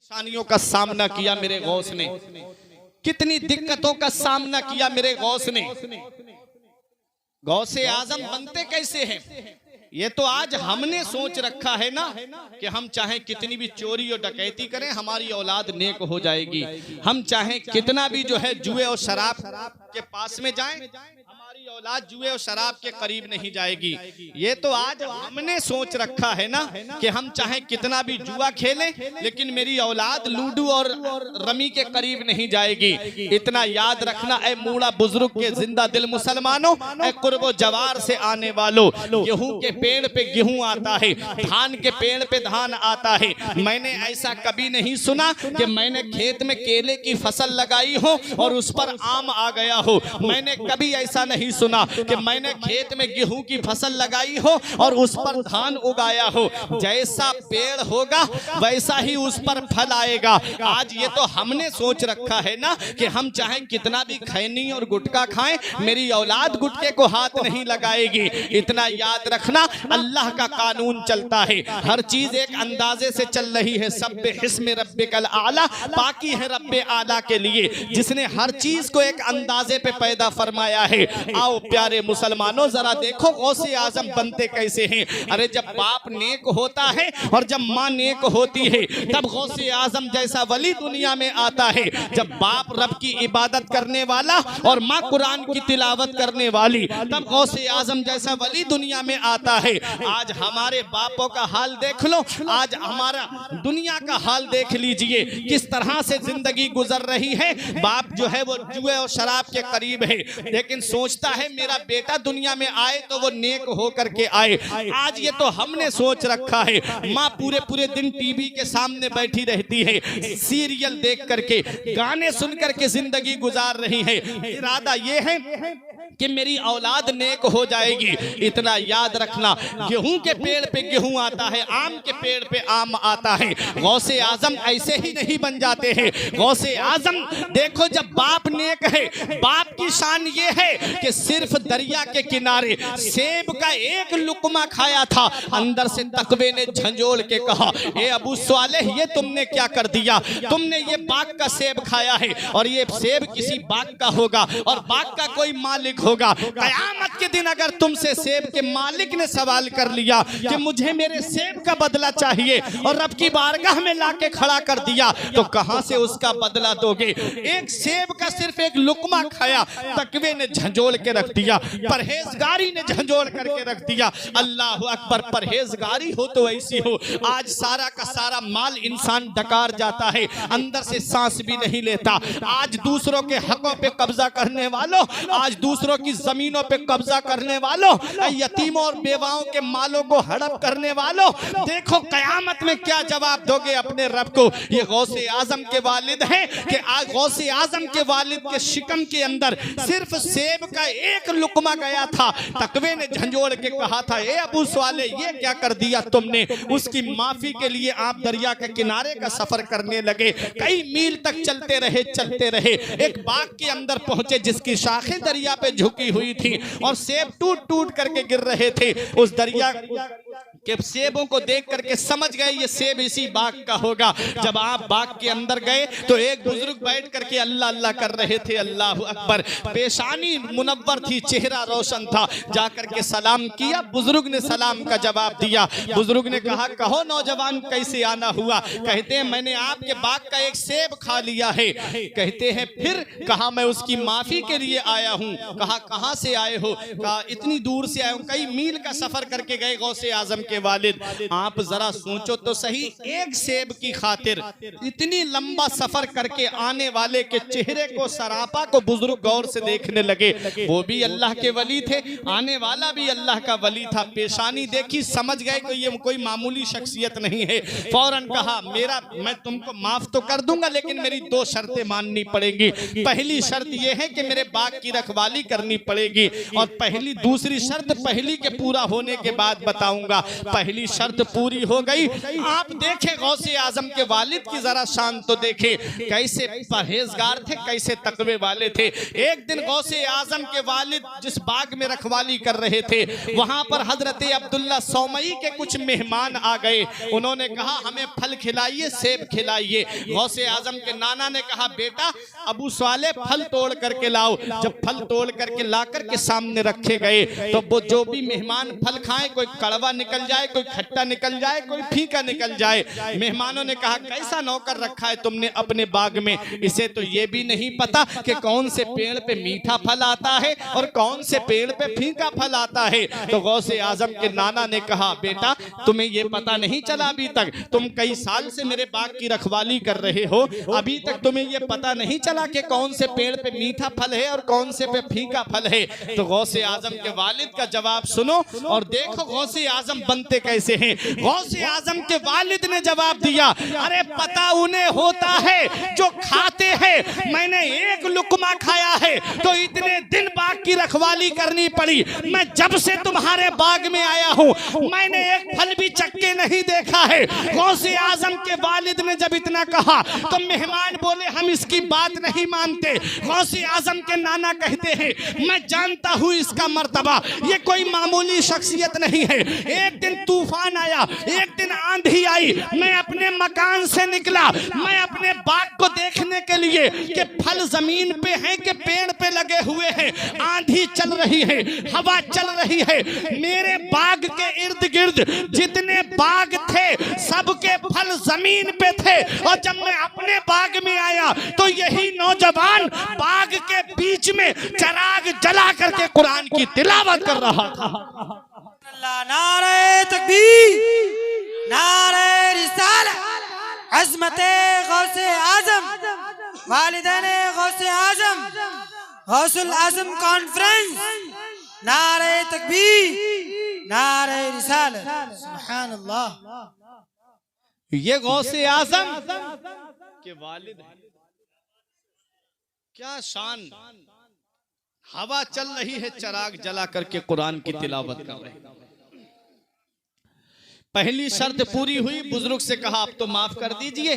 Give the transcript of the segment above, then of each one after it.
परेशानियों का सामना किया मेरे गौस ने, कितनी दिक्कतों का सामना किया मेरे गौस ने। गौसे आजम बनते कैसे हैं? ये तो आज हमने सोच रखा है ना कि हम चाहे कितनी भी चोरी और डकैती करें हमारी औलाद नेक हो जाएगी, हम चाहे कितना भी जो है जुए और शराब के पास में जाएं हमारी औलाद जुए और शराब के करीब नहीं जाएगी। ये तो आज हमने सोच रखा है ना कि हम चाहे कितना भी जुआ खेलें लेकिन मेरी औलाद लूडो और रमी के करीब नहीं जाएगी। इतना याद रखना ऐ मूड़ा बुजुर्ग के जिंदा दिल मुसलमानों, ऐ कुर्बो जवार से आने वालों। गेहूं के पेड़ पे गेहूं आता है, धान के पेड़ पे धान आता है। मैंने ऐसा कभी नहीं सुना कि मैंने खेत में केले की फसल लगाई हो और उस पर आम आ गया हो। मैंने कभी ऐसा नहीं सुना कि मैंने खेत में गेहूं की फसल लगाई हो और उस पर धान उगाया हो। जैसा पेड़ होगा वैसा ही उस पर फल आएगा। आज ये तो हमने सोच रखा है ना कि हम चाहे कितना भी खैनी और गुटखा खाएं मेरी औलाद गुटखे को हाथ नहीं लगाएगी। इतना याद रखना अल्लाह का कानून चलता है, हर चीज एक अंदाजे से चल रही है। सब्बे हिस्मे रब्बिकल आला, पाकी है रब्बे आला के लिए जिसने हर चीज को एक अंदाजे पे पैदा फरमाया है। आओ प्यारे मुसलमानों जरा देखो गौसे आजम बनते कैसे हैं। अरे जब बाप नेक होता है और जब माँ नेक होती है तब गौसे आजम जैसा वली दुनिया में आता है। जब बाप रब की इबादत करने वाला और माँ कुरान की तिलावत करने वाली तब गौसे आजम जैसा वली दुनिया में आता है। आज हमारे बापों का हाल देख लो, आज हमारा दुनिया का हाल देख लीजिए किस तरह से जिंदगी गुजर रही है। बाप जो है वो जुए और शराब के करीब है लेकिन सोचता है मेरा बेटा दुनिया में आए तो वो नेक हो करके आए। आज ये तो हमने सोच रखा है। माँ पूरे पूरे दिन टीवी के सामने बैठी रहती है, सीरियल देख करके गाने सुन करके जिंदगी गुजार रही है। इरादा ये है कि मेरी औलाद नेक हो जाएगी। इतना याद रखना गेहूं के पेड़ पे गेहूं आता है, आम के पेड़ पे आम आता है। गौसे आजम ऐसे ही नहीं बन जाते हैं। गौसे आजम देखो जब बाप नेक है, बाप की शान ये है कि सिर्फ दरिया के किनारे सेब का एक लुकमा खाया था, अंदर से तकवे ने झंझोड़ के कहा ए अबू सालेह ये तुमने क्या कर दिया, तुमने ये बाग का सेब खाया है और ये सेब किसी बाग का होगा और बाग का कोई मालिक होगा। कयामत के दिन अगर तुमसे सेब के मालिक ने सवाल कर लिया कि मुझे मेरे सेब का बदला चाहिए और रब की बारगाह में लाके खड़ा कर दिया तो कहां से उसका बदला दोगे? एक सेब का सिर्फ एक लुकमा खाया, तकवे ने झंझोड़ के रख दिया, परहेजगारी ने झंझोड़ करके रख दिया। अल्लाह अकबर, परहेजगारी हो तो ऐसी हो। आज सारा का सारा माल इंसान डकार जाता है, अंदर से सांस भी नहीं लेता। आज दूसरों के हकों पे कब्जा करने वालों, आज दूसरों की जमीनों पे कब्जा करने वालों, यतीमों और बेवाओं के मालों को हड़प करने वालों, देखो कयामत में क्या जवाब दोगे अपने रब को। ये गौसे आजम के वालिद हैं कि गौसे आजम के वालिद के शिकम के अंदर सिर्फ सेब का एक लुकमा गया था, तकवे ने झंझोड़ के कहा था ए अबू साले ये क्या कर दिया तुमने। उसकी माफी के लिए आप दरिया के किनारे का सफर करने लगे, कई मील तक चलते रहे, एक बाग के अंदर पहुंचे जिसकी शाखें दरिया पे झुकी हुई थी और सेब टूट टूट करके गिर रहे थे। उस दरिया के सेबों को देख करके समझ गए ये सेब इसी बाग का होगा। जब आप बाग के अंदर गए तो एक बुजुर्ग बैठ करके अल्लाह अल्लाह कर रहे थे। अल्लाह अकबर, पेशानी मुनव्वर थी, चेहरा रोशन था। जाकर के सलाम किया, बुजुर्ग ने सलाम का जवाब दिया। बुजुर्ग ने कहा कहो नौजवान कैसे आना हुआ? कहते हैं मैंने आपके बाग का एक सेब खा लिया है। कहते हैं फिर? कहा मैं उसकी माफी के लिए आया हूँ। कहा कहां से आए हो? कहा इतनी दूर से आया हूं, कई मील का सफर करके गए गौसे आजम के वालिद। आप जरा सोचो तो सही, एक सेब की खातिर इतनी लंबा सफर करके आने वाले के चेहरे को, सरापा को बुजुर्ग गौर से देखने लगे। वो भी अल्लाह के वली थे, आने वाला भी अल्लाह का वली था। पेशानी देखी, समझ गए कि ये कोई मामूली शख्सियत नहीं है। फौरन कहा मैं तुमको माफ तो कर दूंगा लेकिन मेरी दो शर्तें माननी पड़ेंगी। पहली शर्त यह है कि मेरे बाग की रखवाली करनी पड़ेगी और दूसरी शर्त पहली के पूरा होने के बाद बताऊंगा। पहली शर्त पूरी हो गई। आप देखें गौसे आजम के वालिद की जरा शान तो देखें, कैसे परहेजगार थे, कैसे तकवे वाले थे। एक दिन गौसे आजम के वालिद जिस बाग में रखवाली कर रहे थे, वहां पर हजरत अब्दुल्ला सौमई के कुछ मेहमान आ गए। उन्होंने कहा हमें फल खिलाइए, सेब खिलाइए। गौसे आजम के नाना ने कहा बेटा अबू साले फल तोड़ करके लाओ। जब फल तोड़ करके ला करके सामने रखे गए तो वो जो भी मेहमान फल खाएं, कोई कड़वा निकल जाए, कोई खट्टा निकल जाए, कोई फीका निकल जाए। मेहमानों ने कहा कैसा नौकर रखा है तुमने अपने बाग में, इसे तो ये भी नहीं पता कि कौन से पेड़ पे मीठा फल आता है और कौन से पेड़ पे फीका फल आता है। तो गौसे आजम के नाना ने कहा बेटा तुम्हें ये पता नहीं चला अभी तक, तुम कई साल से मेरे बाग की रखवाली कर रहे हो, अभी तक तुम्हें ये पता नहीं चला कि कौन से पेड़ पे मीठा फल है और कौन से पे फीका फल है। तो गौसे आजम के वालिद का जवाब सुनो और देखो गौसे आजम बनते कैसे हैं। गौसे आजम के वालिद ने जवाब दिया अरे पता उन्हें होता है जो खाते हैं, मैंने एक लुकमा खाया है तो इतने दिन बाग की रखवाली करनी पड़ी। मैं जब से तुम्हारे बाग में आया हूं मैंने एक फल भी चक्के नहीं देखा है। गौसे आजम के वालिद ने जब इतना कहा तो मेहमान बोले हम इसकी बात नहीं मानते। गौसे आजम के नाना कहते हैं मैं जानता हूं इसका मर्तबा, ये कोई मामूली शख्सियत नहीं है। एक दिन तूफान आया, एक दिन आंधी आई, मैं अपने मकान से निकला, मैं अपने बाग को देखने के लिए कि फल जमीन पे हैं कि पेड़ पे लगे हुए हैं। आंधी चल रही है, हवा चल रही है, मेरे बाग के इर्द गिर्द जितने बाग थे सबके फल जमीन पे थे। और जब मैं अपने बाग में आया तो यही नौजवान बाग के बीच में चराग जला करके कुरान की तिलावत कर रहा था। नारे तकबीर, नारे रिसालत, अज़मते गौसे आजम, वालिदैन गौसे आजम, गौसुल आजम कॉन्फ्रेंस, नारे तकबीर, नारे रिसालत, सुभान अल्लाह। ये गौसे आजम के वालिद हैं। क्या शान, हवा चल रही है, चराग जला करके कुरान की तिलावत कर रहे हैं। पहली शर्त पूरी हुई, बुजुर्ग से कहा अब तो माफ कर दीजिए।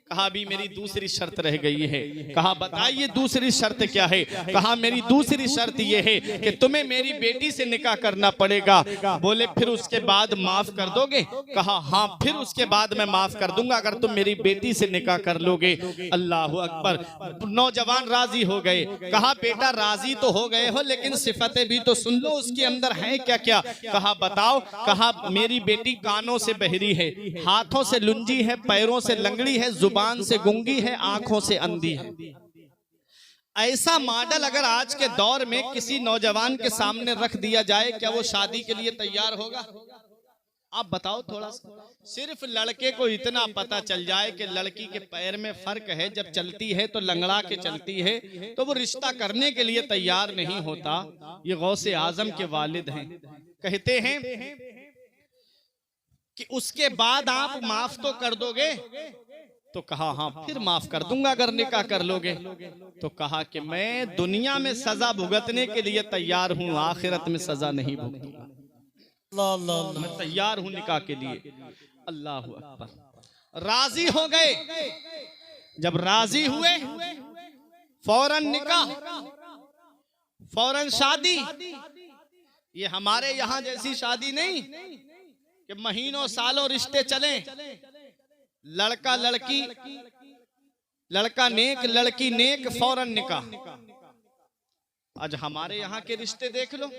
कहा अभी मेरी दूसरी शर्त रह गई है। कहा बताइए दूसरी शर्त क्या है। कहा मेरी दूसरी शर्त यह है कि तुम्हें मेरी बेटी से निकाह करना पड़ेगा। बोले फिर उसके बाद माफ कर दोगे। कहा हाँ फिर उसके बाद मैं माफ कर दूंगा अगर तुम मेरी बेटी से निकाह कर लोगे। अल्लाह अकबर। नौजवान राजी हो गए। कहा बेटा राजी तो हो गए हो लेकिन सिफतें भी तो सुन लो, उसके अंदर है क्या क्या। कहा बताओ। कहा मेरी बेटी कानों से बहरी है, हाथों से लुंजी है, पैरों से लंगड़ी है, जुबान से गुंगी है, आंखों से अंधी है। ऐसा मॉडल अगर आज के दौर में किसी नौजवान के सामने रख दिया जाए, क्या वो शादी के लिए तैयार होगा? आप बताओ थोड़ा सा। सिर्फ लड़के को इतना पता चल जाए कि लड़की के पैर में फर्क है, जब चलती है तो लंगड़ा के चलती है, तो वो रिश्ता करने के लिए तैयार नहीं होता। ये गौसे आजम के वालिद हैं। कहते हैं कि उसके बाद आप माफ तो कर दोगे। तो कहा हाँ फिर माफ कर दूंगा अगर निकाह कर लोगे। तो कहा कि मैं दुनिया में सजा भुगतने के लिए तैयार हूं, आखिरत में सजा नहीं भुगतूंगा। मैं तैयार हूं निकाह के लिए। अल्लाह अकबर। राजी हो गए। जब राजी हुए फौरन निकाह, फौरन शादी। ये हमारे यहां जैसी शादी नहीं कि महीनों सालों रिश्ते चले। लड़का लड़की, लड़का नेक लड़की नेक, फौरन निकाह। आज हमारे यहाँ के रिश्ते देख लो,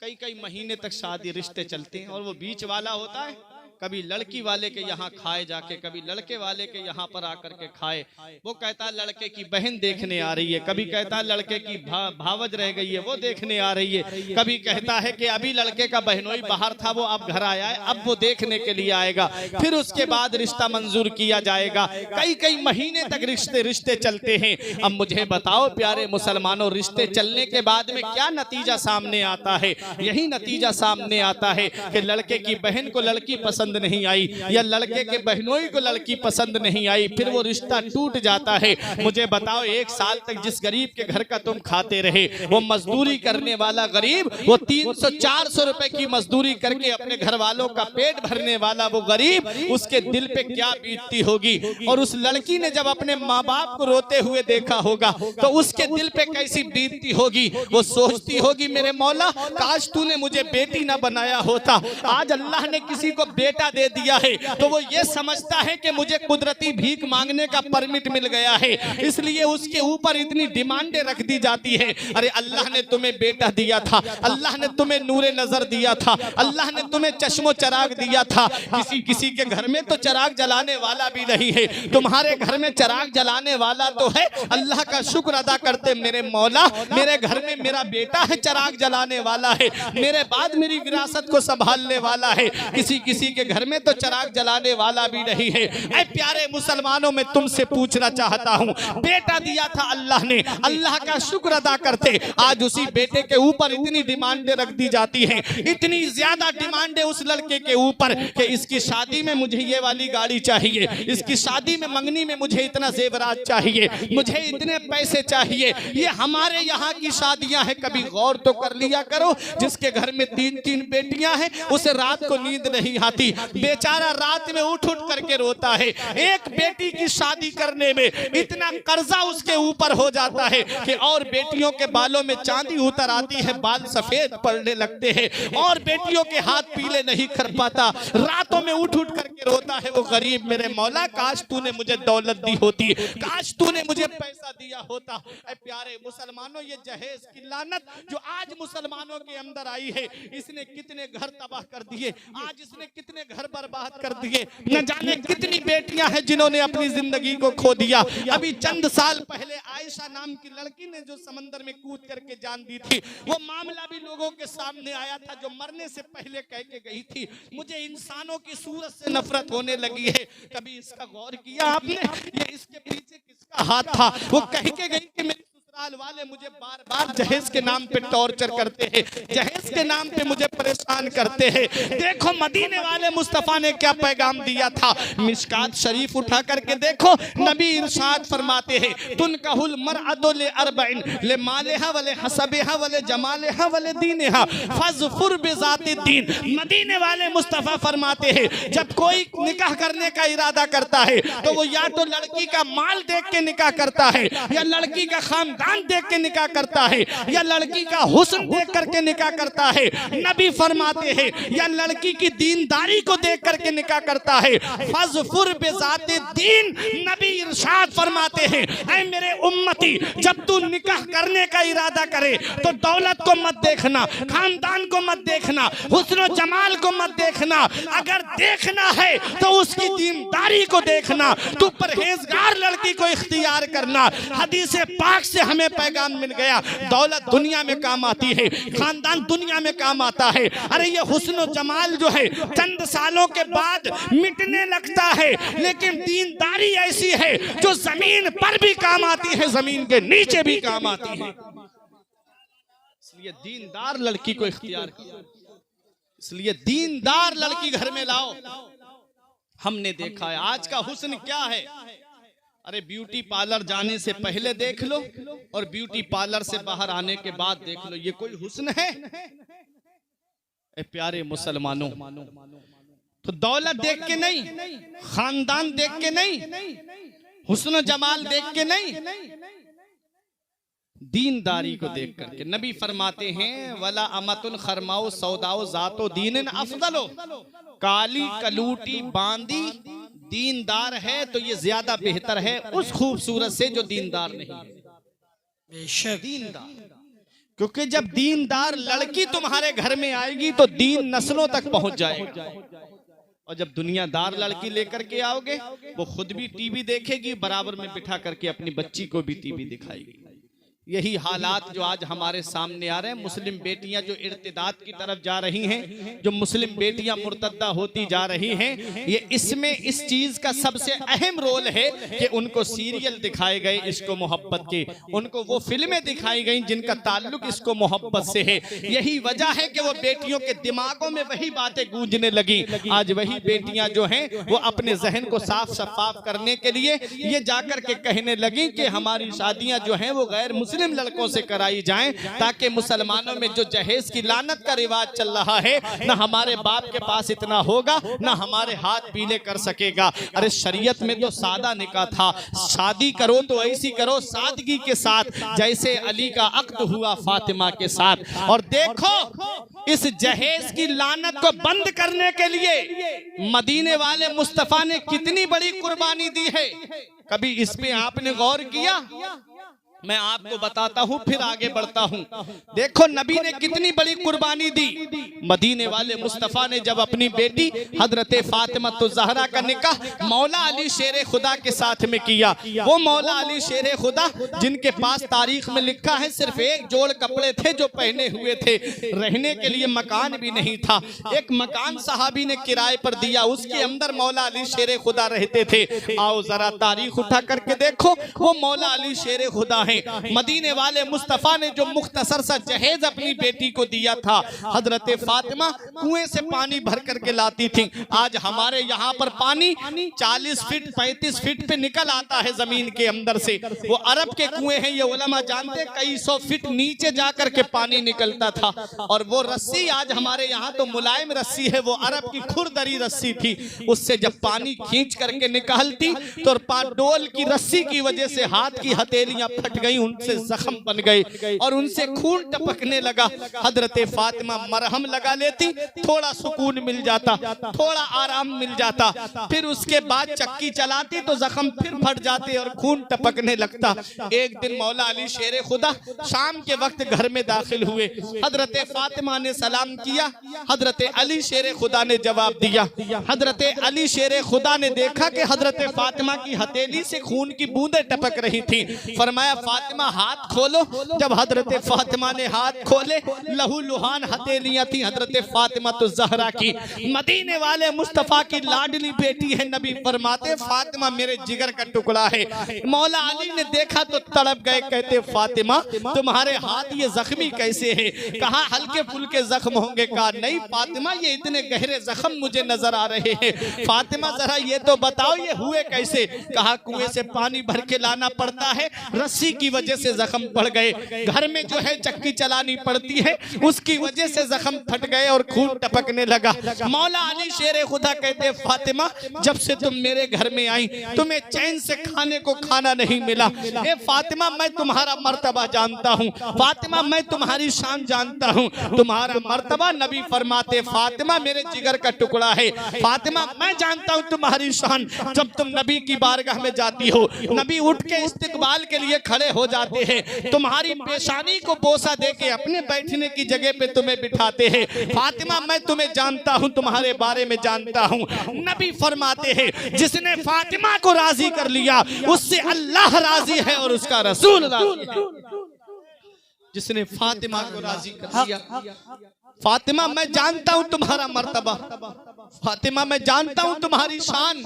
कई कई महीने तक शादी रिश्ते चलते हैं और वो बीच वाला होता है, कभी लड़की वाले के यहाँ खाए जाके, कभी लड़के वाले के यहाँ पर आकर के खाए। वो कहता है लड़के की बहन देखने आ रही है, कभी कहता है लड़के की भावज रह गई है वो देखने आ रही है, कभी कहता है कि अभी लड़के का बहनोई बाहर था वो अब घर आया है अब वो देखने के लिए आएगा, फिर उसके बाद रिश्ता मंजूर किया जाएगा। कई कई महीने तक रिश्ते चलते हैं। अब मुझे बताओ प्यारे मुसलमानों, रिश्ते चलने के बाद में क्या नतीजा सामने आता है? यही नतीजा सामने आता है कि लड़के की बहन को लड़की पसंद पसंद नहीं आई, या लड़के के बहनोई को लड़की पसंद नहीं आई, फिर वो रिश्ता टूट जाता है। मुझे बताओ, 1 साल तक जिस गरीब के घर का तुम खाते रहे, वो मजदूरी करने वाला गरीब, वो 300-400 रुपए की मजदूरी करके अपने घर वालों का पेट भरने वाला वो गरीब, उसके दिल पे क्या बीतती होगी। और उस लड़की ने जब अपने माँ बाप को रोते हुए देखा होगा तो उसके दिल पे कैसी बीतती होगी। वो सोचती होगी, मेरे मौला काश तूने मुझे बेटी ना बनाया होता। आज अल्लाह ने किसी को बेटा दे दिया है तो वो ये समझता है कि मुझे कुदरती भीख मांगने का परमिट मिल गया है, इसलिए उसके ऊपर इतनी डिमांडें रख दी जाती है। अरे अल्लाह ने तुम्हें बेटा दिया था, अल्लाह ने तुम्हें नूरे नजर दिया था, अल्लाह ने तुम्हें चश्मो चराग दिया था। किसी के घर में तो चराग जलाने वाला भी नहीं है, तुम्हारे घर में चराग जलाने वाला तो है। अल्लाह का शुक्र अदा करते, मेरे मौला मेरे घर में मेरा बेटा है, चराग जलाने वाला है, मेरे बाद मेरी विरासत को संभालने वाला है। किसी के घर में तो चराग जलाने वाला भी नहीं है। ऐ प्यारे मुसलमानों, मैं तुमसे पूछना चाहता हूँ, बेटा दिया था अल्लाह ने, अल्लाह का शुक्र अदा करते। आज उसी बेटे के ऊपर इतनी डिमांडें रख दी जाती हैं, इतनी ज्यादा डिमांडें उस लड़के के ऊपर कि इसकी शादी में मुझे ये वाली गाड़ी चाहिए, इसकी शादी में मंगनी में मुझे इतना जेवरात चाहिए, मुझे इतने पैसे चाहिए। ये हमारे यहाँ की शादियां हैं। कभी गौर तो कर लिया करो, जिसके घर में 3-3 बेटियां हैं उसे रात को नींद नहीं आती, बेचारा रात में उठ करके रोता है। एक बेटी की शादी करने में इतना कर्जा उसके ऊपर हो जाता है कि और बेटियों के बालों में चांदी उतर आती है, बाल सफेद पड़ने लगते हैं, और बेटियों के हाथ पीले नहीं कर पाता, रातों में उठ करके रोता है वो गरीब। मेरे मौला काश तूने मुझे दौलत दी होती, काश तूने मुझे पैसा दिया होता। ऐ प्यारे मुसलमानों, ये जहेज की लानत जो आज मुसलमानों के अंदर आई है, इसने कितने घर तबाह कर दिए, आज इसने कितने घर बर्बाद कर दिए। न जाने कितनी बेटियां हैं जिन्होंने अपनी जिंदगी को खो दिया। अभी चंद साल पहले आयशा नाम की लड़की ने जो समंदर में कूद करके जान दी थी, वो मामला भी लोगों के सामने आया था, जो मरने से पहले कह के गई थी, मुझे इंसानों की सूरत से नफरत होने लगी है। कभी इसका गौर किया आपने, ये इसके पीछे किसका हाथ था? वो कह के गई कि मेरे ससुराल वाले मुझे बार-बार जहेज के नाम पे टॉर्चर करते हैं, जहेज के नाम पे मुझे परेशान करते हैं। देखो मदीने वाले मुस्तफा ने क्या पैगाम दिया था। मिशकात शरीफ उठा करके देखो, नबी इरशाद फरमाते हैं, तुनकहुल मरअतु ले अरबइन ले मालिहा वले हसबिहा वले जमालिहा वले दीनिहा फज़फुर बिज़ाति दीन। मदीने वाले मुस्तफा फरमाते हैं, जब कोई निकाह करने का इरादा करता है तो वो या तो लड़की का माल देख के निकाह करता है, या लड़की का खानदान देख के निकाह करता है, या लड़की का हुस्न देख करके निकाह करता है। नबी फरमाते हैं, या लड़की की दीनदारी को देख करके निकाह करता है। फज़फुर बिज़ाति दीन, नबी इरशाद फरमाते हैं, ऐ मेरे उम्मती, जब तू निकाह करने का इरादा करे तो दौलत को मत देखना, खानदान को मत देखना, हुस्न और जमाल को मत देखना। अगर देखना है तो उसकी दीनदारी को देखना। तू परहेजगार लड़की को इख्तियार करना। हदीस पाक से हमें पैगाम मिल गया, दौलत दुनिया में काम आती है, खानदान दुनिया में काम आता है। अरे ये हुस्न और जमाल जो है चंद सालों के बाद मिटने लगता है, लेकिन दीनदारी ऐसी है जो जमीन पर भी काम आती है, जमीन के नीचे भी काम आती है। इसलिए दीनदार लड़की को इख्तियार करो, इसलिए दीनदार लड़की घर में लाओ। हमने देखा है आज का हुस्न क्या है। अरे ब्यूटी पार्लर जाने से पहले देख लो और ब्यूटी पार्लर से बाहर आने के बाद देख लो, ये कोई हुस्न है? ए प्यारे मुसलमानों, तो दौलत देख के नहीं, खानदान देख के नहीं, हुस्न जमाल देख के नहीं, दीनदारी को देख करके। नबी फरमाते हैं, वला अमतुन खरमाओ सौदाओ जातो दीन अफदलो, काली कलूटी बांदी दीनदार है तो ये ज्यादा बेहतर है उस खूबसूरत से जो दीनदार नहीं है। बेशक दीनदार, क्योंकि जब दीनदार लड़की तुम्हारे घर में आएगी तो दीन नस्लों तक पहुंच जाएगा। और जब दुनियादार लड़की लेकर के आओगे, वो खुद भी टीवी देखेगी, बराबर में बिठा करके अपनी बच्ची को भी टीवी दिखाएगी। यही हालात जो आज हमारे सामने आ रहे हैं। मुस्लिम बेटियां जो इर्तिदाद की तरफ जा रही हैं, जो मुस्लिम बेटियां मुर्तद्दा होती जा रही हैं, ये इसमें इस चीज का सबसे अहम रोल है कि उनको सीरियल दिखाए गए इसको मोहब्बत के, उनको वो फिल्में दिखाई गई जिनका ताल्लुक इसको मोहब्बत से है। यही वजह है कि वो बेटियों के दिमागों में वही बातें गूंजने लगी। आज वही बेटियां जो हैं वो अपने जहन को साफ शफाफ करने के लिए ये जाकर के कहने लगी कि हमारी शादियां जो हैं वो गैर मुस्लिम लड़कों से कराई जाएं, ताकि मुसलमानों में जो जहेज की लानत का रिवाज चल रहा है, ना हमारे बाप के पास इतना होगा, ना हमारे हाथ पीले कर सकेगा। अरे शरीयत में तो सादा निकाह था, शादी करो तो ऐसी करो सादगी के साथ जैसे अली का अक्द हुआ फातिमा के साथ। और देखो इस जहेज की लानत को बंद करने के लिए मदीने वाले मुस्तफा ने कितनी बड़ी कुर्बानी दी है। कभी इस पे आपने गौर किया? मैं आपको बताता हूं, फिर आगे बढ़ता हूं। देखो नबी ने कितनी बड़ी कुर्बानी दी। मदीने वाले मुस्तफा ने जब अपनी बेटी हजरत फातिमा तो ज़हरा का निकाह मौला अली शेर खुदा के साथ में किया, वो मौला अली शेर खुदा जिनके पास तारीख में लिखा है सिर्फ एक जोड़ कपड़े थे जो पहने हुए थे, रहने के लिए मकान भी नहीं था। एक मकान सहाबी ने किराए पर दिया, उसके अंदर मौला अली शेर खुदा रहते थे। आओ जरा तारीख उठा करके देखो, वो मौला अली शेर खुदा मदीने वाले मुस्तफा ने जो मुख्तसर सा जहेज अपनी बेटी को दिया था, हजरत फातिमा कुएं से पानी भर करके लाती थी। आज हमारे यहाँ पर पानी 40 फीट 35 फीट पे निकल आता है जमीन के अंदर से। वो अरब के कुएं हैं, ये उलमा जानते, कई 100 फीट नीचे जाकर के पानी निकलता था। और वो रस्सी आज हमारे यहाँ तो मुलायम रस्सी है, वो अरब की खुरदरी रस्सी थी। उससे जब पानी खींच करके निकालती तो डोल की रस्सी की वजह से हाथ की हथेलियां फट गई, उनसे जख्म बन गए और उनसे खून टपकने लगा। हजरत फातिमा मरहम लगा लेती, थोड़ा सुकून मिल जाता, थोड़ा आराम मिल जाता। फिर उसके बाद चक्की चलाती तो जख्म फिर फट जाते और खून टपकने लगता। एक दिन मौला अली शेर खुदा शाम के वक्त घर में दाखिल हुए। हजरत फातिमा ने सलाम किया, हजरत अली शेर खुदा ने जवाब दिया। हजरत अली शेर खुदा ने देखा कि हजरत फातिमा की हथेली से खून की बूंदें टपक रही थी। फरमाया फातिमा हाथ खोलो। जब हजरत फातिमा ने हाथ खोले, लहू लुहान हथेलियां थी हजरत फातिमा तो ज़हरा की। मदीने वाले मुस्तफा की लाडली बेटी है। नबी फरमाते फातिमा मेरे जिगर का टुकड़ा है। मौला अली ने देखा तो तड़प गए, कहते फातिमा तुम्हारे हाथ ये जख्मी कैसे है? कहा हल्के फुल्के जख्म होंगे। कहा नहीं फातिमा ये इतने गहरे जख्म मुझे नजर आ रहे हैं। फातिमा जरा ये तो बताओ ये हुए कैसे? कहा कुएं से पानी भर के लाना पड़ता है, रस्सी की वजह से जख्म पड़ गए, घर में जो है चक्की चलानी पड़ती है उसकी वजह से जख्म फट गए और खून टपकने लगा। मौला अली शेर खुदा कहते फातिमा जब से तुम मेरे घर में आई तुम्हें चैन से खाने को खाना नहीं मिला। ए फातिमा मैं तुम्हारा मर्तबा जानता हूँ, फातिमा मैं तुम्हारी शान जानता हूँ, तुम्हारा मर्तबा। नबी फरमाते फातिमा मेरे जिगर का टुकड़ा है। फातिमा मैं जानता हूँ तुम्हारी शान। जब तुम नबी की बारगाह में जाती हो, नबी उठ के इस्तिकबाल के लिए खड़े हो जाते हैं, तुम्हारी पेशानी को बोसा देके अपने बैठने की जगह पे तुम्हें बिठाते हैं। फातिमा मैं तुम्हें जानता हूं, तुम्हारे बारे में जानता हूं। नबी फरमाते हैं जिसने फातिमा को राजी कर लिया उससे अल्लाह राजी है और उसका रसूल राजी है। जिसने फातिमा को राजी कर लिया। फातिमा मैं जानता हूं तुम्हारा मर्तबा, फातिमा मैं जानता हूं तुम्हारी शान।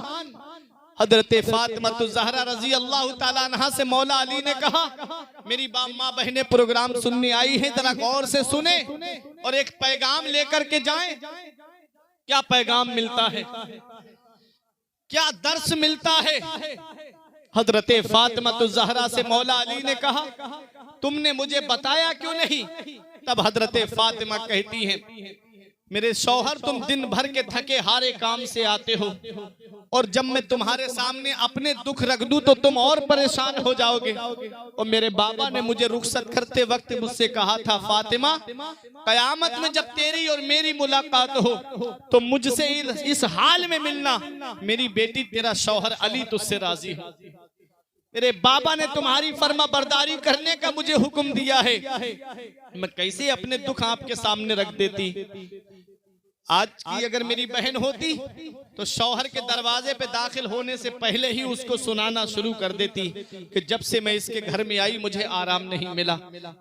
हजरत फातिमा तो ज़हरा रजी अल्लाह ताला अन्हा से मौला अली ने कहा मेरी माँ बहनें प्रोग्राम सुनने आई हैं, जरा गौर से सुने और एक पैगाम लेकर के जाएं। क्या पैगाम मिलता है, क्या दर्स मिलता है? हजरत फातिमा तो ज़हरा से मौला अली ने कहा तुमने मुझे बताया क्यों नहीं? तब हजरत फातिमा कहती हैं मेरे शौहर तुम दिन भर के थके हारे काम से आते हो और जब मैं तुम्हारे सामने अपने दुख रख दूं तो तुम और परेशान हो जाओगे। और मेरे बाबा ने मुझे रुखसत करते वक्त मुझसे कहा था फातिमा कयामत में जब तेरी और मेरी मुलाकात हो तो मुझसे इस हाल में मिलना मेरी बेटी तेरा शौहर अली तुझसे राजी हो। मेरे बाबा ने तुम्हारी फर्मा बरदारी करने का मुझे हुक्म दिया है, मैं कैसे अपने दुख आपके सामने रख देती। आज की अगर मेरी बहन होती तो शौहर के दरवाजे पे दाखिल होने से पहले ही उसको सुनाना शुरू कर देती कि जब से मैं इसके घर में आई मुझे आराम नहीं मिला,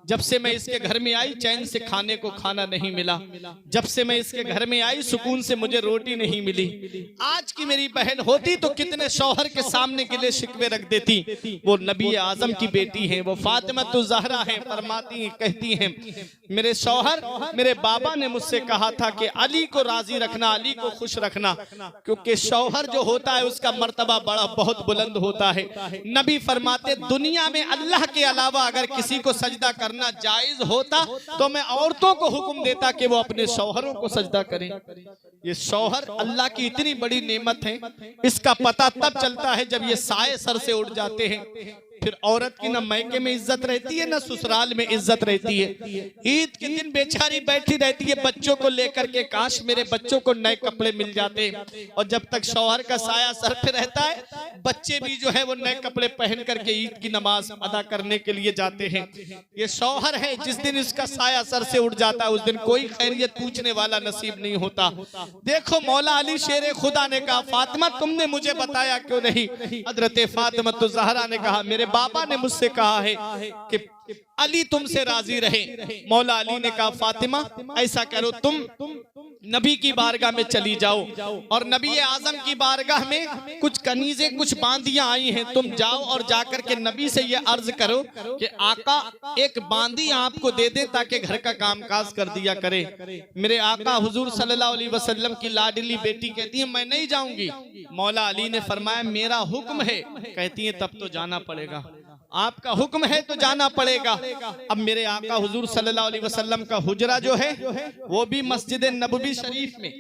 जब से मैं इसके घर में आई चैन से खाने को खाना नहीं मिला, जब से मैं इसके घर में आई सुकून से मुझे रोटी नहीं मिली। आज की मेरी बहन होती तो कितने शौहर के सामने गिले शिकवे रख देती। वो नबी आजम की बेटी है, वो फातिमा तो ज़हरा है, फरमाती कहती हैं मेरे शौहर, मेरे बाबा ने मुझसे कहा था कि अली को राजी रखना, अली को खुश रखना, क्योंकि शौहर जो होता है उसका मर्तबा बड़ा बहुत बुलंद होता है। नबी फरमाते दुनिया में अल्लाह के अलावा अगर किसी को सजदा करना जायज होता तो मैं औरतों को हुक्म देता कि वो अपने शौहरों को सजदा करें। ये शौहर अल्लाह की इतनी बड़ी नेमत है, इसका पता तब चलता है जब ये साए सर से उड़ जाते हैं। फिर औरत की ना मैके में इज्जत रहती है ना ससुराल में इज्जत रहती है। ईद के दिन बेचारी बैठी रहती है बच्चों को लेकर के, काश मेरे बच्चों को नए कपड़े मिल जाते। और जब तक शौहर का साया सर पे रहता है बच्चे भी जो है वो नए कपड़े पहन करके ईद की नमाज अदा करने के लिए जाते हैं। ये शौहर है, जिस दिन इसका साया सर से उड़ जाता है उस दिन कोई खैरियत पूछने वाला नसीब नहीं होता। देखो मौला अली शेर खुदा ने कहा फातिमा तुमने मुझे बताया क्यों नहीं? हजरत फातिमा तो ज़हरा ने कहा मेरे बाबा ने मुझसे कहा है कि अली तुमसे राजी रहे। मौला अली ने कहा फातिमा ऐसा करो, तुम नबी की बारगाह में चली जाओ और नबी आजम की बारगाह में कुछ कनीजें कुछ बांदियां आई हैं, तुम जाओ और जाकर के नबी से ये अर्ज करो कि आका एक बांदी आपको दे दे ताकि घर का कामकाज कर दिया करे। मेरे आका हुजूर सल्लल्लाहु अलैहि वसल्लम की लाडली बेटी कहती है मैं नहीं जाऊंगी। मौला अली ने फरमाया मेरा हुक्म है। कहती है तब तो जाना पड़ेगा, आपका हुक्म है तो जाना पड़ेगा। अब मेरे आका हुजूर सल्लल्लाहु अलैहि वसल्लम का हुजरा जो है वो भी मस्जिद नबवी शरीफ में,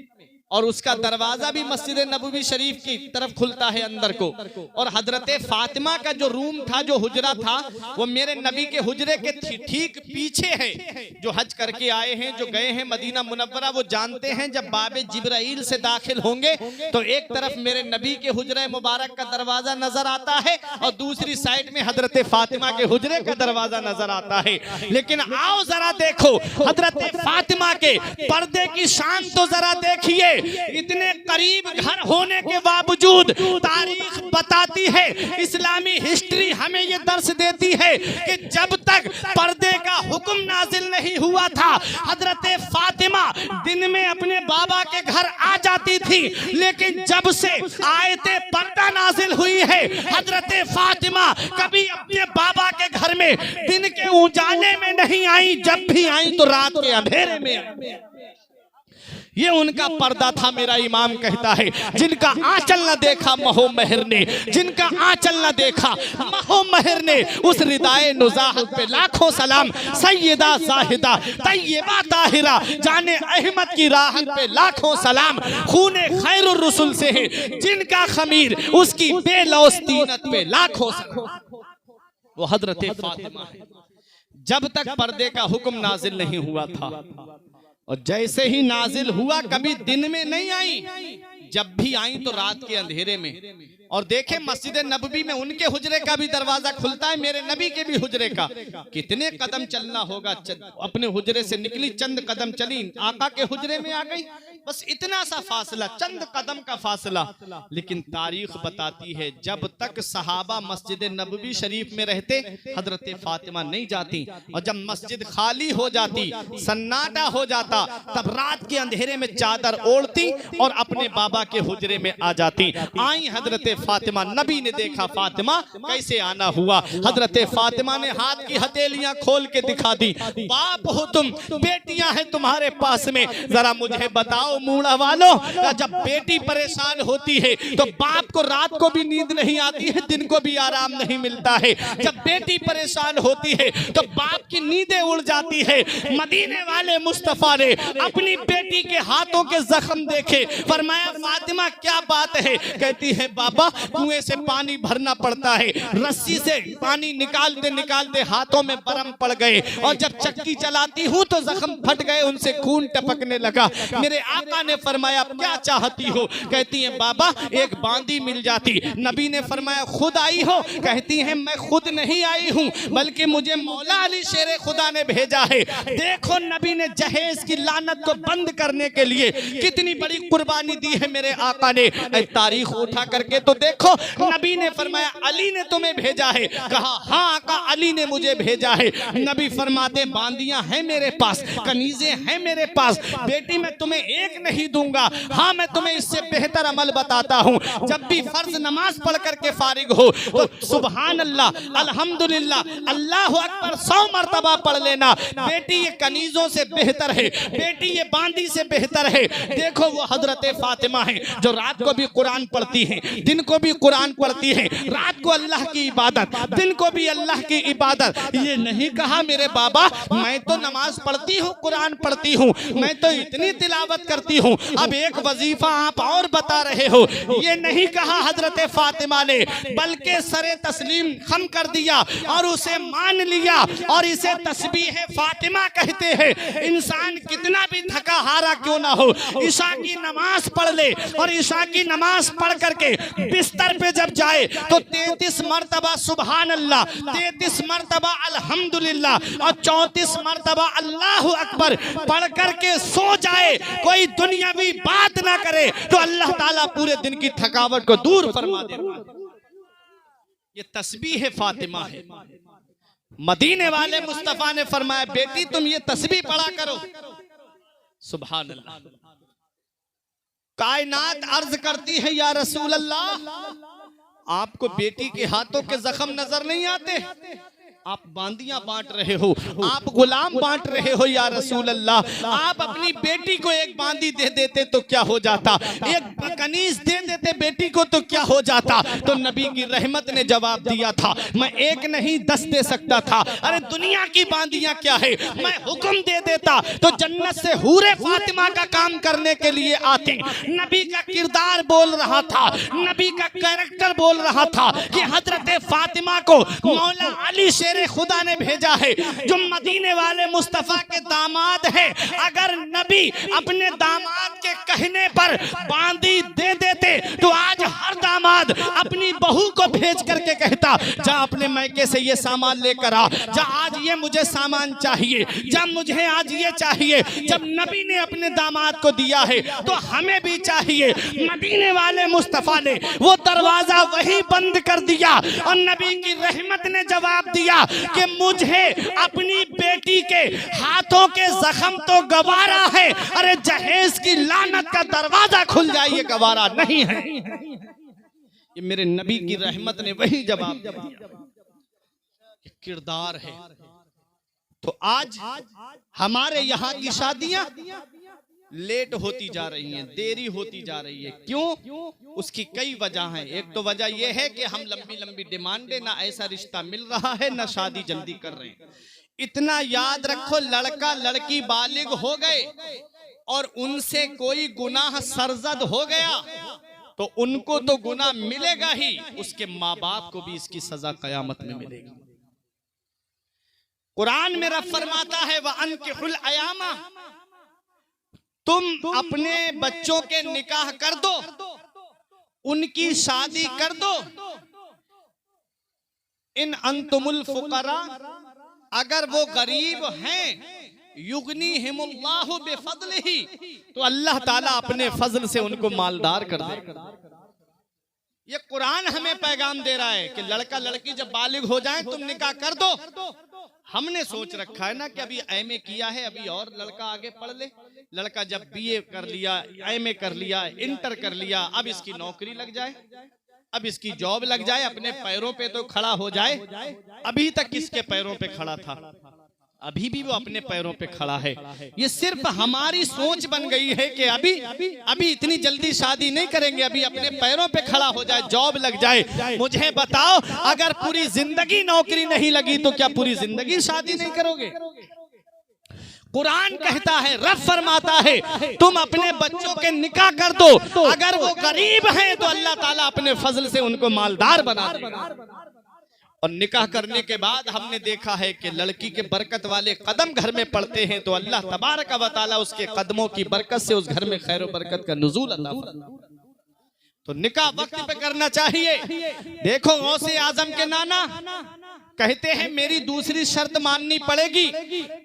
और उसका दरवाजा भी मस्जिद नबवी शरीफ की तरफ खुलता है अंदर को। और हजरत फातिमा का जो रूम था, जो हुजरा था, वो मेरे नबी के हुजरे के ठीक पीछे है। जो हज करके आए हैं, जो गए हैं मदीना मुनव्वरा, वो जानते हैं जब बाबे जिब्राइल से दाखिल होंगे तो एक तरफ मेरे नबी के हुजरे मुबारक का दरवाजा नजर आता है और दूसरी साइड में हजरत फातिमा के हुजरे का दरवाजा नजर आता है। लेकिन आओ जरा देखो हजरत फातिमा के पर्दे की शान तो जरा देखिए। इतने करीब घर होने के बावजूद तारीख बताती है, इस्लामी हिस्ट्री हमें ये दर्श देती है कि जब तक पर्दे का हुक्म नाजिल नहीं हुआ था हजरत फातिमा दिन में अपने बाबा के घर आ जाती थी, लेकिन जब से आयते पर्दा नाजिल हुई है हजरत फातिमा कभी अपने बाबा के घर में दिन के उजाले में नहीं आई, जब भी आई तो रात के अंधेरे में आई। ये उनका पर्दा था। मेरा इमाम कहता है जिनका आंचल न देखा महो महर ने, जिनका आंचल न देखा महो महर ने, उस रिदाए नुज़ाहत पे लाखों सलाम। सैयदा जाहिदा तैयबा ताहिरा जाने अहमद की राहत पे लाखों सलाम। खूने खैरुर रसूल से है जिनका खमीर, उसकी बेलौस तीनत पे लाखों सलाम। वो हजरत फातिमा है। जब तक पर्दे का हुक्म नाजिल नहीं हुआ था, और जैसे ही नाजिल हुआ कभी दिन में नहीं आई, जब भी आई तो रात के अंधेरे में। और देखें मस्जिद नबवी में उनके हुजरे का भी दरवाजा खुलता है, मेरे नबी के भी हुजरे का। कितने कदम चलना होगा, अपने हुजरे से निकली, चंद कदम चली, आका के हुजरे में आ गई। बस इतना सा फासला, चंद कदम का फासला। लेकिन तारीख बताती है जब तक सहाबा मस्जिद नबवी शरीफ में रहते हजरत फातिमा नहीं जाती, और जब मस्जिद खाली हो जाती, सन्नाटा हो जाता, तब रात के अंधेरे में चादर ओढ़ती और अपने बाबा के हुजरे में आ जाती। आई हजरत फातिमा, नबी ने देखा फातिमा कैसे आना हुआ। हजरत फातिमा ने हाथ की हथेलियां खोल के दिखा दी, बाप हो तुम, बेटियां हैं तुम्हारे पास में, जरा मुझे बताओ मूड़ा वालों, जब बेटी परेशान होती है तो बाप को रात को भी नींद नहीं आती है, दिन को भी आराम नहीं मिलता है। जब बेटी परेशान होती है तो बाप की नींदें उड़ जाती है। मदीने वाले मुस्तफा ने अपनी बेटी के हाथों के जख्म देखे, फरमाया फातिमा क्या बात है? कहती है बाबा कुएं से पानी भरना पड़ता है, रस्सी से पानी निकालते निकालते हाथों में बरम पड़ गए, और जब चक्की चलाती हूँ तो जख्म फट गए, उनसे खून टपकने लगा। मेरे आका ने फरमाया क्या चाहती हो? कहती है बाबा एक बांदी मिल जाती। नबी ने फरमाया खुद आई हो? कहती है मैं खुद नहीं आई हूँ बल्कि मुझे मौला अली शेर खुदा ने भेजा है। देखो नबी ने जहेज की लानत को बंद करने के लिए कितनी बड़ी कुर्बानी दी है मेरे आका ने। तारीख उठा करके तो देखो, नबी ने फरमाया अली ने तुम्हें भेजा है। कहा हाँ आका अली ने मुझे भेजा है। नबी फरमाते बांदियां हैं मेरे पास, कनीजे हैं मेरे पास, बेटी मैं तुम्हें एक नहीं दूंगा, हाँ मैं तुम्हें इससे बेहतर अमल बताता हूँ। जब भी फर्ज नमाज पढ़ करके फारिग हो तो सुभान अल्लाह, अल्हम्दुलिल्लाह, अल्लाह अकबर 100 मरतबा पढ़ लेना। बेटी ये कनीजों से बेहतर है, बेटी ये बांदी से बेहतर है। देखो वो हजरत फातिमा है जो रात को भी कुरान पढ़ती है, दिन को भी कुरान पढ़ती है, रात को अल्लाह की इबादत, दिन को भी अल्लाह की इबादत। ये नहीं कहा मेरे बाबा मैं तो नमाज पढ़ती हूँ, कुरान पढ़ती हूँ, मैं तो इतनी तिलावत करती हूँ, अब एक वजीफा आप और बता रहे हो। ये नहीं कहा हजरत फातिमा ने, बल्कि सरे तस्लीम खम कर दिया और उसे मान लिया और इसे तस्बीह फातिमा कहते हैं। इंसान कितना भी थका हारा क्यों ना हो, ईशा की नमाज पढ़ ले और ईशा की नमाज पढ़ करके बिस्तर पे जब जाए तो 33 मरतबा सुभान अल्लाह, 33 मरतबा अल्हम्दुलिल्लाह और 34 मरतबा अल्लाहु अकबर पढ़ करके सो जाए, कोई दुनियावी बात ना करे तो अल्लाह ताला पूरे दिन की थकावट को दूर फरमा दे। ये तस्बीह फातिमा है। मदीने वाले मुस्तफा ने फरमाया बेटी तुम ये तस्बीह पढ़ा करो। सुभान अल्लाह। कायनात अर्ज करती है या रसूल अल्लाह आपको बेटी के हाथों के जख्म नजर नहीं आते? आप बांदियां बांट रहे हो, आप गुलाम बांट रहे हो या रसूल अल्लाह। आप अपनी बेटी को एक बांदी दे देते तो क्या हो जाता, एक कनीज दे देते बेटी को तो क्या हो जाता। तो नबी की रहमत ने जवाब दिया था मैं एक नहीं 10 दे सकता था। अरे दुनिया की बांदियां क्या है, मैं हुक्म दे देता तो जन्नत से हूरे फातिमा का काम करने के लिए आते। नबी का किरदार बोल रहा था, नबी का कैरेक्टर बोल रहा था कि हजरत फातिमा को मौला अली शेर खुदा ने भेजा है जो मदीने वाले मुस्तफा के दामाद है। अगर नबी अपने दामाद के कहने पर बांदी दे देते तो आज हर दामाद अपनी बहू को भेज करके कहता जा अपने मैके से ये सामान लेकर आ, जा आज ये मुझे सामान चाहिए, जा मुझे आज ये चाहिए। जब नबी ने अपने दामाद को दिया है तो हमें भी चाहिए। मदीने वाले मुस्तफा ने वो दरवाजा वही बंद कर दिया और नबी की रहमत ने जवाब दिया कि मुझे अपनी बेटी के हाथों के जख्म तो गवारा है, अरे जहेज की लानत का दरवाजा खुल जाए ये गवारा नहीं है। ये मेरे नबी की रहमत ने वही जवाब दिया। किरदार है। तो आज हमारे यहाँ की शादियां लेट होती जा रही हैं, देरी होती जा रही है। क्यों? उसकी कई वजह हैं। एक तो वजह यह है कि हम लंबी लंबी डिमांडें, ना ऐसा रिश्ता मिल रहा है ना शादी जल्दी कर रहे हैं। इतना याद रखो लड़का लड़की बालिग हो गए और उनसे कोई गुनाह सरजद हो गया तो उनको तो गुनाह मिलेगा ही, उसके माँ बाप को भी इसकी सजा कयामत में मिलेगी। कुरान में रब फरमाता है व अनकिहुल अयामा, तुम अपने बच्चों के निकाह कर दो, उनकी शादी कर दो। इन अंतुमुल फुकरा, अगर वो गरीब हैं, युगनीहिमुल्लाहु बिफज़लिही, तो अल्लाह ताला अपने फजल से उनको मालदार कर दे। ये कुरान हमें पैगाम दे रहा है कि लड़का लड़की जब बालिग हो जाए तुम निकाह कर दो। हमने सोच रखा है ना कि अभी एमए किया है, अभी और लड़का आगे पढ़ ले। लड़का जब बीए कर लिया, एमए कर लिया, इंटर कर लिया, अब इसकी नौकरी लग जाए, अब इसकी जॉब लग जाए, अपने पैरों पे तो खड़ा हो जाए। अभी तक किसके पैरों पे खड़ा था? अभी भी वो अपने पैरों पे खड़ा है। ये सिर्फ हमारी सोच बन गई है कि अभी इतनी जल्दी शादी नहीं करेंगे, अभी अपने पैरों पे खड़ा हो जाए, जॉब लग जाए। मुझे बताओ अगर पूरी जिंदगी नौकरी नहीं लगी तो क्या पूरी जिंदगी शादी नहीं करोगे? कुरान कहता है, रब फरमाता है तुम अपने बच्चों के निकाह कर दो, अगर वो गरीब हैं तो अल्लाह ताला अपने फजल से उनको मालदार बना देगा। और निकाह करने के बाद हमने देखा है कि लड़की के बरकत वाले कदम घर में पड़ते हैं तो अल्लाह तबारक व तआला उसके कदमों की बरकत से उस घर में खैर बरकत का नुज़ूल अता फरमाता है। तो निकाह वक्त पे करना चाहिए। देखो गौसे आजम के नाना कहते हैं मेरी दूसरी शर्त माननी पड़ेगी,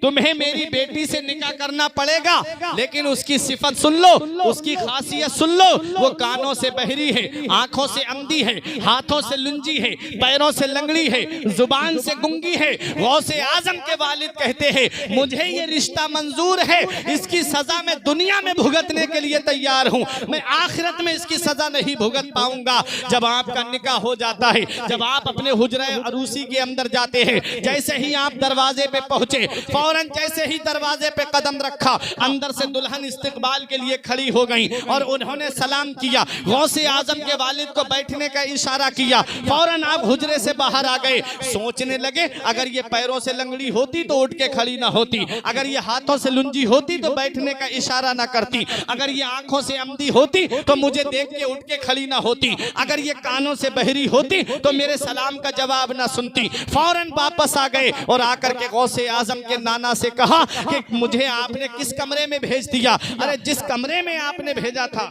तुम्हें मेरी बेटी से निकाह करना पड़ेगा, लेकिन उसकी सिफत सुन लो, उसकी खासियत सुन लो। वो कानों से बहरी है, आंखों से अंधी है, हाथों से लुंजी है, पैरों से लंगड़ी है, जुबान से गुंगी है। गौसे आजम के वालिद कहते हैं मुझे ये रिश्ता मंजूर है, इसकी सजा मैं दुनिया में भुगतने के लिए तैयार हूँ, मैं आखिरत में इसकी सजा नहीं भुगत पाऊंगा। जब आपका निकाह हो जाता है, जब आप अपने हुजरा अरूसी के अंदर जाते हैं, जैसे ही आप दरवाजे पे पहुंचे, फौरन जैसे ही दरवाजे पे कदम रखा, अंदर से दुल्हन इस्तकबाल के लिए खड़ी हो गई और उन्होंने सलाम किया। गौसे आजम के वालिद को बैठने का इशारा किया, फौरन आप हुजरे से बाहर आ गए। सोचने लगे अगर ये पैरों से लंगड़ी होती तो उठ के खड़ी ना होती, अगर ये हाथों से लुंजी होती तो बैठने का इशारा ना करती, अगर ये आंखों से अंधी होती तो मुझे देख के उठ के खड़ी ना होती, अगर ये कानों से बहरी होती तो मेरे सलाम का जवाब ना सुनती। फौरन वापस आ गए और आकर के गौसे आजम के नाना से कहा कि मुझे आपने किस कमरे में भेज दिया? अरे जिस कमरे में आपने भेजा था